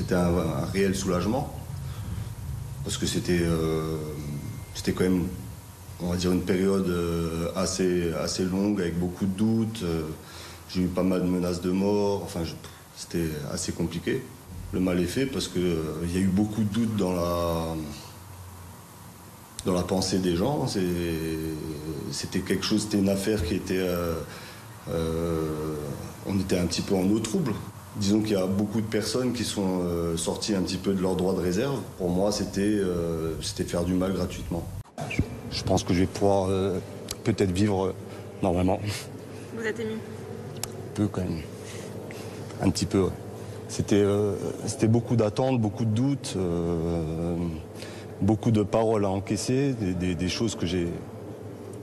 c'était un réel soulagement. Parce que c'était quand même, on va dire, une période assez longue, avec beaucoup de doutes. J'ai eu pas mal de menaces de mort. Enfin, c'était assez compliqué. Le mal est fait parce qu'il y a eu beaucoup de doutes dans la pensée des gens. C'était quelque chose, c'était une affaire qui était... on était un petit peu en eau trouble. Disons qu'il y a beaucoup de personnes qui sont sorties un petit peu de leur droit de réserve. Pour moi, c'était faire du mal gratuitement. Je pense que je vais pouvoir peut-être vivre normalement. Vous êtes ému? Un peu quand même. Un petit peu, ouais. C'était beaucoup d'attentes, beaucoup de doutes, beaucoup de paroles à encaisser, des choses que j'ai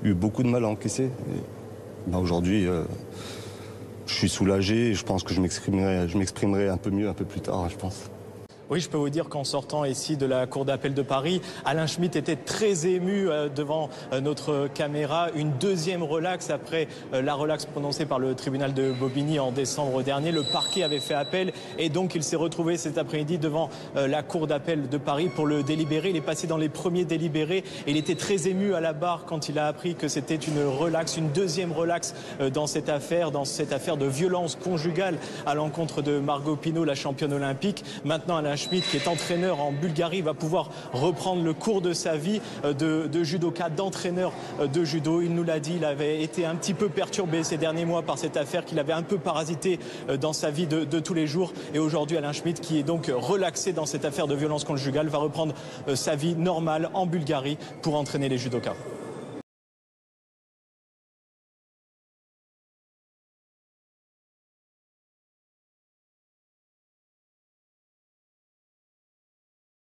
eu beaucoup de mal à encaisser. Aujourd'hui, je suis soulagé et je pense que je m'exprimerai un peu mieux un peu plus tard, je pense. Oui, je peux vous dire qu'en sortant ici de la Cour d'appel de Paris, Alain Schmitt était très ému devant notre caméra. Une deuxième relaxe après la relaxe prononcée par le tribunal de Bobigny en décembre dernier. Le parquet avait fait appel et donc il s'est retrouvé cet après-midi devant la Cour d'appel de Paris pour le délibéré. Il est passé dans les premiers délibérés et il était très ému à la barre quand il a appris que c'était une relaxe, une deuxième relaxe dans cette affaire de violence conjugale à l'encontre de Margot Pinoult, la championne olympique. Maintenant, Alain Schmitt, qui est entraîneur en Bulgarie, va pouvoir reprendre le cours de sa vie de judoka, d'entraîneur de judo. Il nous l'a dit, il avait été un petit peu perturbé ces derniers mois par cette affaire qu'il avait un peu parasité dans sa vie de tous les jours. Et aujourd'hui, Alain Schmitt, qui est donc relaxé dans cette affaire de violence conjugale, va reprendre sa vie normale en Bulgarie pour entraîner les judokas.